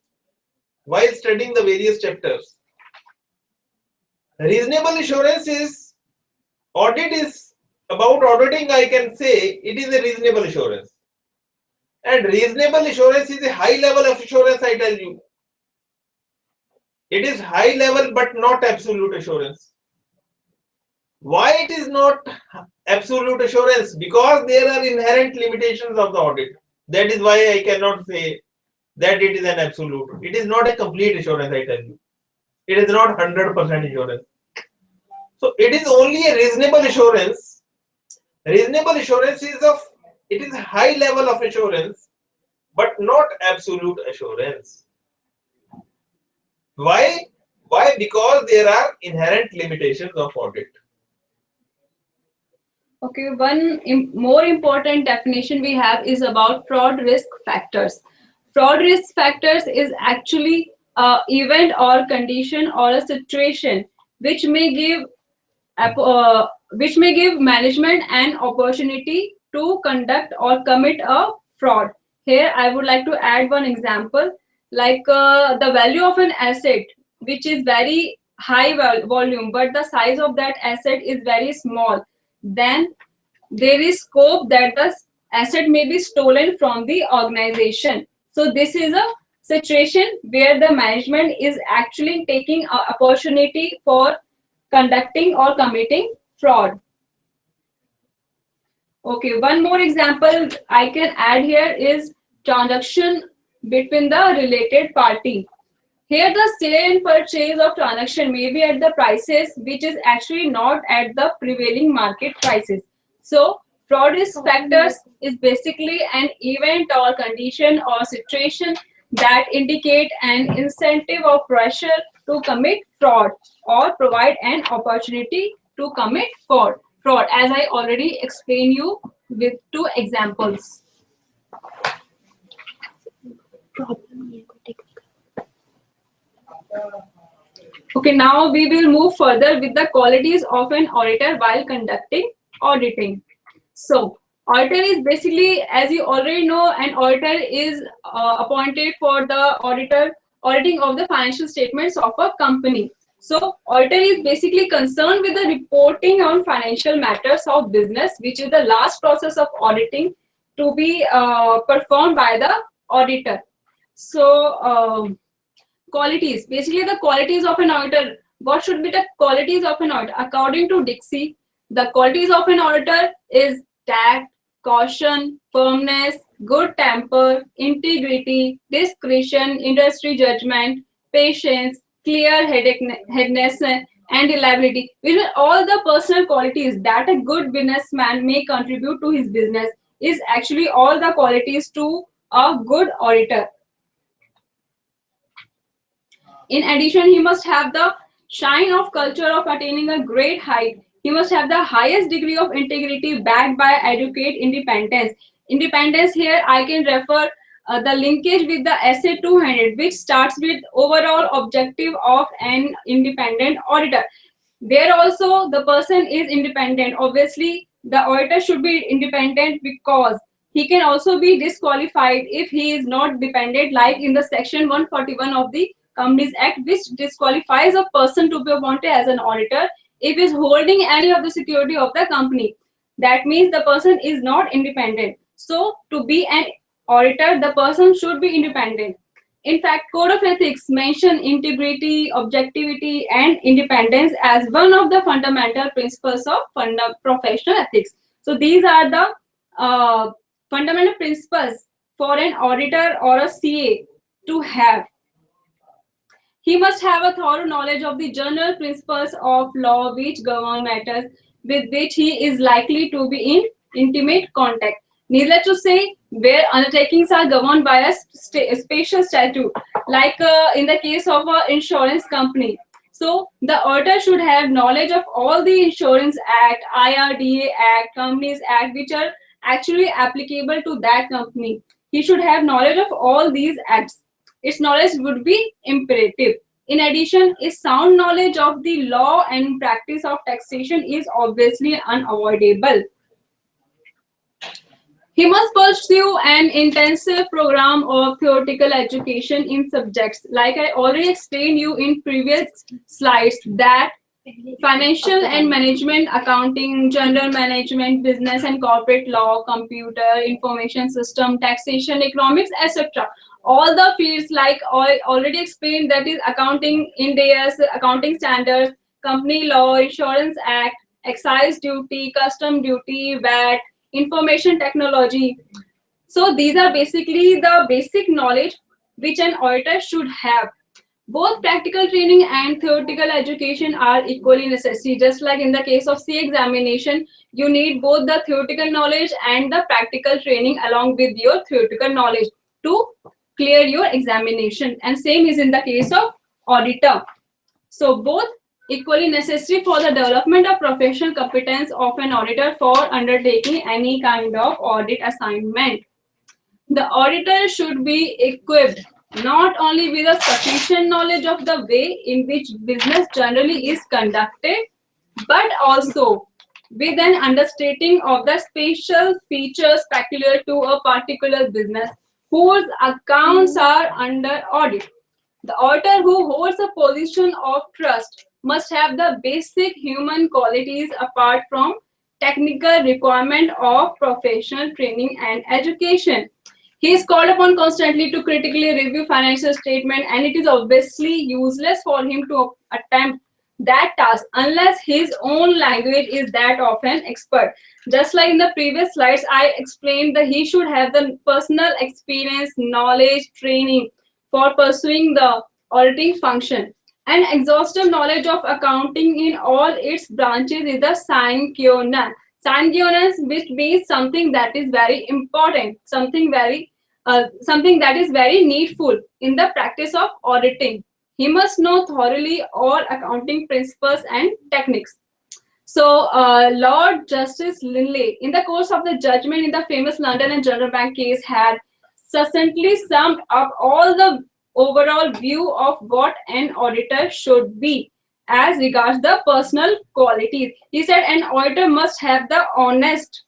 while studying the various chapters. Reasonable assurance is about auditing. I can say it is a reasonable assurance. And reasonable assurance is a high level of assurance, I tell you. It is high level but not absolute assurance. Why it is not absolute assurance? Because there are inherent limitations of the audit. That is why I cannot say that it is an absolute. It is not a complete assurance, I tell you. It is not 100% assurance. So it is only a reasonable assurance. Reasonable assurance is a high level of assurance, but not absolute assurance. Why? Why? Because there are inherent limitations of audit. Okay, one more important definition we have is about fraud risk factors. Fraud risk factors is actually an event or condition or a situation which may give management an opportunity to conduct or commit a fraud. Here, I would like to add one example, like the value of an asset, which is very high volume, but the size of that asset is very small. Then there is scope that the asset may be stolen from the organization. So this is a situation where the management is actually taking an opportunity for conducting or committing fraud. Okay, one more example I can add here is transaction between the related party. Here the sale and purchase of transaction may be at the prices which is actually not at the prevailing market prices. So fraud risk factors is basically an event or condition or situation that indicate an incentive or pressure to commit fraud or provide an opportunity to commit fraud, as I already explained you with 2 examples. Okay, now we will move further with the qualities of an auditor while conducting auditing. So, auditor is basically, as you already know, an auditor is appointed for the auditing of the financial statements of a company. So, auditor is basically concerned with the reporting on financial matters of business, which is the last process of auditing to be performed by the auditor. So, qualities, basically the qualities of an auditor. What should be the qualities of an auditor? According to Dixie, the qualities of an auditor is tact, caution, firmness, good temper, integrity, discretion, industry judgment, patience, clear-headedness, and reliability. Which are all the personal qualities that a good businessman may contribute to his business is actually all the qualities to a good auditor. In addition, he must have the shine of culture of attaining a great height. He must have the highest degree of integrity backed by adequate independence. Independence here, I can refer the linkage with the essay 200, which starts with overall objective of an independent auditor. There also, the person is independent. Obviously, the auditor should be independent because he can also be disqualified if he is not dependent, like in the section 141 of the Companies Act, which disqualifies a person to be appointed as an auditor if he is holding any of the security of the company. That means the person is not independent. So to be an auditor, the person should be independent. In fact, Code of Ethics mention integrity, objectivity, and independence as one of the fundamental principles of professional ethics. So these are the fundamental principles for an auditor or a CA to have. He must have a thorough knowledge of the general principles of law which govern matters with which he is likely to be in intimate contact. Needless to say, where undertakings are governed by a special statute, like in the case of an insurance company. So the auditor should have knowledge of all the Insurance Act, IRDA Act, Companies Act, which are actually applicable to that company. He should have knowledge of all these acts. Its knowledge would be imperative. In addition, a sound knowledge of the law and practice of taxation is obviously unavoidable. He must pursue an intensive program of theoretical education in subjects. Like I already explained you in previous slides, that financial and management, accounting, general management, business and corporate law, computer, information system, taxation, economics, etc. All the fields, like I already explained, that is accounting, Ind AS, accounting standards, company law, insurance act, excise duty, custom duty, VAT, information technology. So these are basically the basic knowledge which an auditor should have. Both practical training and theoretical education are equally necessary. Just like in the case of C examination, you need both the theoretical knowledge and the practical training along with your theoretical knowledge to clear your examination. And same is in the case of auditor. So both equally necessary for the development of professional competence of an auditor for undertaking any kind of audit assignment. The auditor should be equipped not only with a sufficient knowledge of the way in which business generally is conducted, but also with an understanding of the special features peculiar to a particular business whose accounts are under audit. The auditor who holds a position of trust must have the basic human qualities apart from technical requirement of professional training and education. He is called upon constantly to critically review financial statement, and it is obviously useless for him to attempt that task unless his own language is that of an expert. Just like in the previous slides, I explained that he should have the personal experience, knowledge, training for pursuing the auditing function. An exhaustive knowledge of accounting in all its branches is the sine qua non. Sine qua non, which means something that is very important, something that is very needful in the practice of auditing. He must know thoroughly all accounting principles and techniques. So, Lord Justice Linley, in the course of the judgment in the famous London and General Bank case, had succinctly summed up all the overall view of what an auditor should be as regards the personal qualities. He said an auditor must have the honest,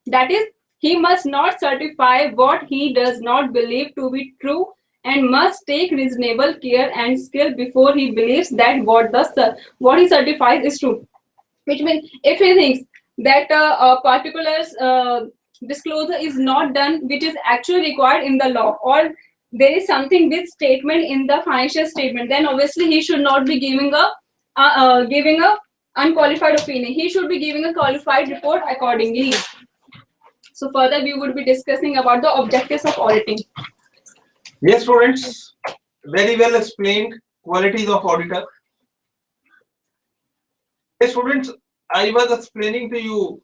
that is, he must not certify what he does not believe to be true and must take reasonable care and skill before he believes that what he certifies is true. Which means if he thinks that a particular disclosure is not done which is actually required in the law, or there is something with statement in the financial statement, then obviously he should not be giving a unqualified opinion. He should be giving a qualified report accordingly. So further we would be discussing about the objectives of auditing. Yes, students, very well explained qualities of auditor. Yes, students, I was explaining to you,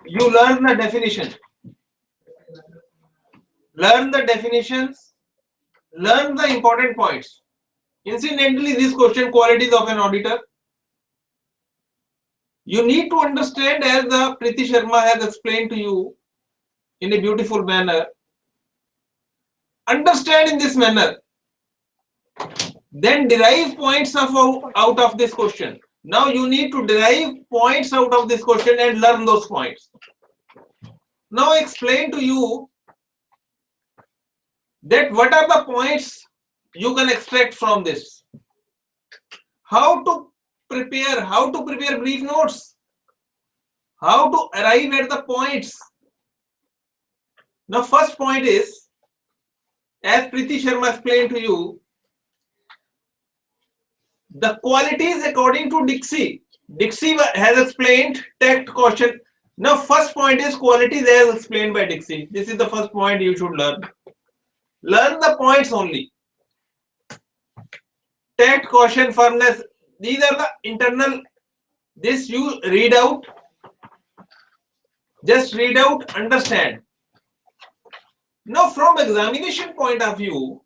you learn the definition. Learn the definitions, learn the important points. Incidentally, this question, qualities of an auditor, you need to understand, as the Preeti Sharma has explained to you in a beautiful manner. Understand in this manner, then derive points out of this question. Now you need to derive points out of this question and learn those points. Now I explain to you that what are the points you can extract from this. How to prepare brief notes, how to arrive at the points. Now first point is, as Preeti Sharma explained to you, the qualities according to Dixie. Dixie has explained tact, caution. Now first point is qualities as explained by Dixie. This is the first point you should learn. Learn the points only. tact, caution, firmness. These are the internal. This you read out. Just read out, understand. Now, from examination point of view,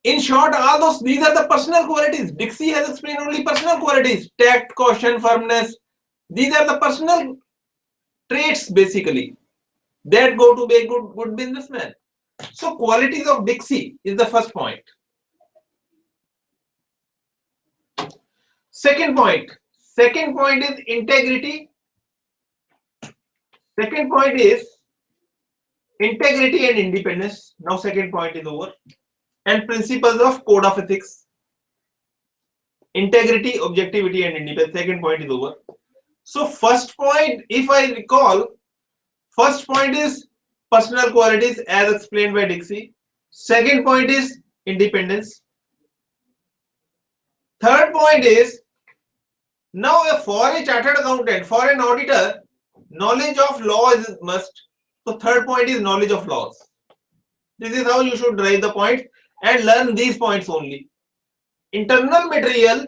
in short, all those, these are the personal qualities. Dixie has explained only personal qualities. Tact, caution, firmness. These are the personal traits basically that go to be a good businessman. So qualities of Dixie is the first point. Second point is integrity. Second point is integrity and independence. Now second point is over. And principles of code of ethics. Integrity, objectivity and independence. Second point is over. So first point, if I recall, first point is personal qualities as explained by Dixie. Second point is independence. Third point is, now for a chartered accountant, for an auditor, knowledge of law is must. So third point is knowledge of laws. This is how you should drive the point and learn these points only. Internal material,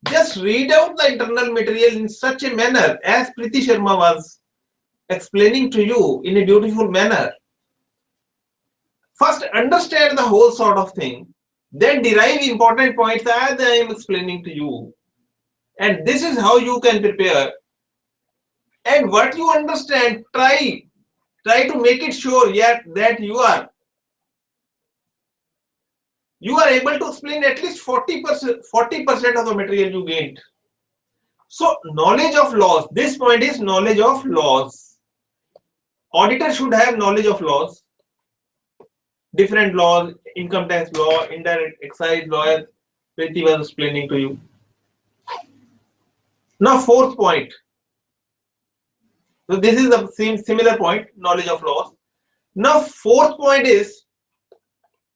just read out the internal material in such a manner as Preeti Sharma was explaining to you in a beautiful manner. First understand the whole sort of thing, then derive important points as I am explaining to you. And this is how you can prepare. And what you understand, try to make it sure yet that you are able to explain at least 40% of the material you gained. So knowledge of laws, this point is knowledge of laws. Auditor should have knowledge of laws, different laws, income tax law, indirect excise law, as Preeti was explaining to you. Now fourth point. So this is the same similar point, knowledge of laws. Now fourth point is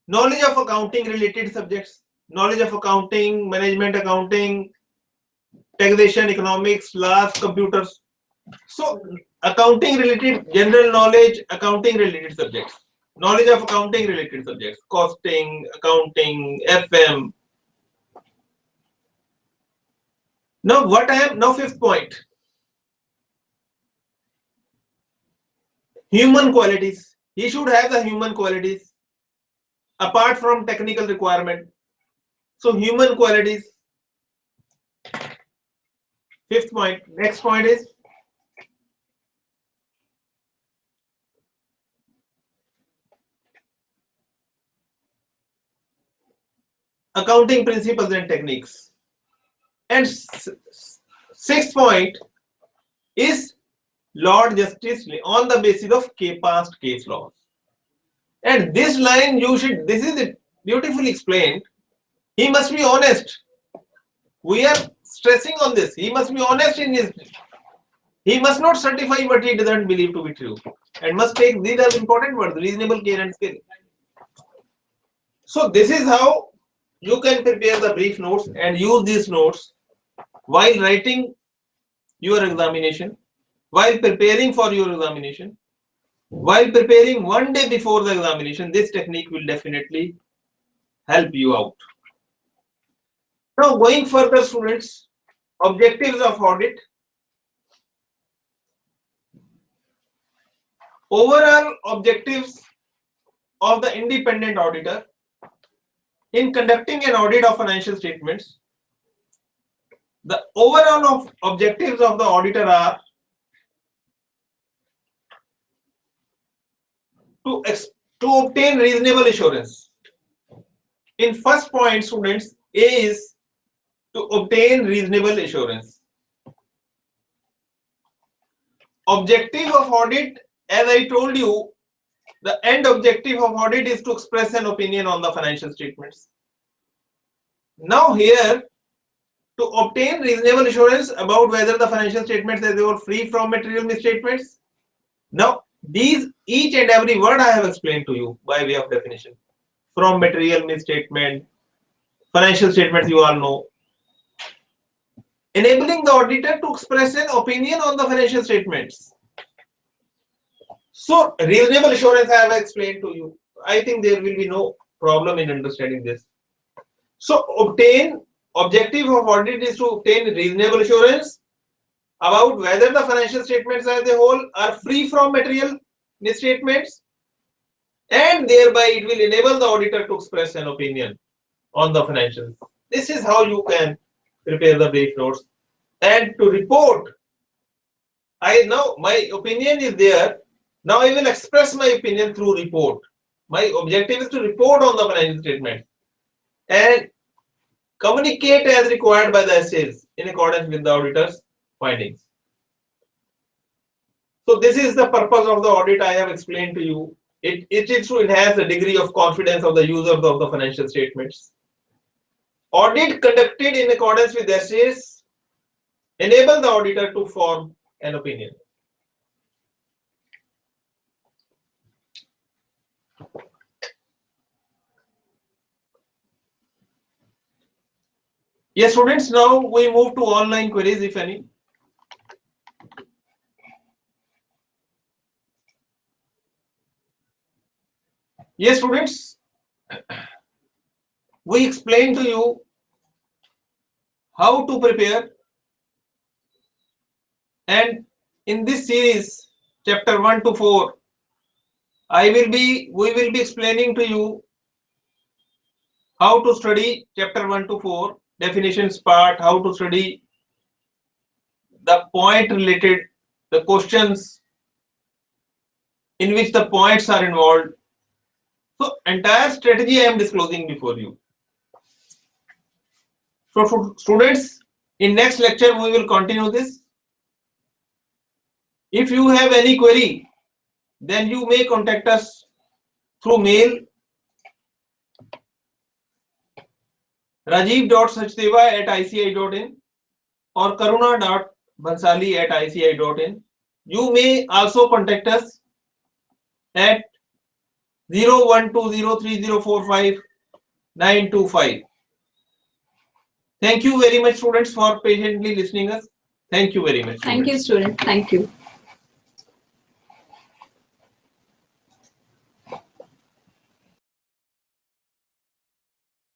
knowledge of accounting related subjects, knowledge of accounting, management accounting, taxation, economics, laws, computers. So accounting related general knowledge, accounting related subjects, knowledge of accounting related subjects, costing, accounting, FM. Now fifth point. Human qualities. He should have the human qualities apart from technical requirement. So human qualities. Fifth point. Next point is accounting principles and techniques. And sixth point is Lord Justice on the basis of past case laws. And this line you should, this is it, beautifully explained. He must be honest. We are stressing on this. He must be honest in his, he must not certify what he doesn't believe to be true. And must take, these are important words, reasonable care and skill. So this is how you can prepare the brief notes and use these notes while writing your examination, while preparing for your examination, while preparing one day before the examination. This technique will definitely help you out. Now going further, students, objectives of audit. Overall objectives of the independent auditor in conducting an audit of financial statements. The overall objectives of the auditor are to obtain reasonable assurance. In first point, students, A is to obtain reasonable assurance. Objective of audit, as I told you, the end objective of audit is to express an opinion on the financial statements. Now here, to obtain reasonable assurance about whether the financial statements are free from material misstatements. Now these, each and every word I have explained to you by way of definition. From material misstatement, financial statements you all know. Enabling the auditor to express an opinion on the financial statements. So reasonable assurance I have explained to you. I think there will be no problem in understanding this. So objective of audit is to obtain reasonable assurance about whether the financial statements as a whole are free from material misstatements, and thereby it will enable the auditor to express an opinion on the financials. This is how you can prepare the brief notes. And to report, I know my opinion is there. Now I will express my opinion through report. My objective is to report on the financial statement and communicate as required by the essays in accordance with the auditor's findings. So this is the purpose of the audit I have explained to you. It is to enhance the degree of confidence of the users of the financial statements. Audit conducted in accordance with essays enable the auditor to form an opinion. Yes, students, now we move to online queries, if any. Yes, students, we explained to you how to prepare, and in this series, chapter 1 to 4, we will be explaining to you how to study chapter 1 to 4, definitions part, how to study the point related, the questions in which the points are involved. So entire strategy I am disclosing before you. So students, in next lecture we will continue this. If you have any query, then you may contact us through mail rajeev.sachdeva@ici.in or karuna.bansali@ici.in. You may also contact us at 01203045 Thank you very much, students, for patiently listening us. Thank you very much. Thank you, student. Thank you.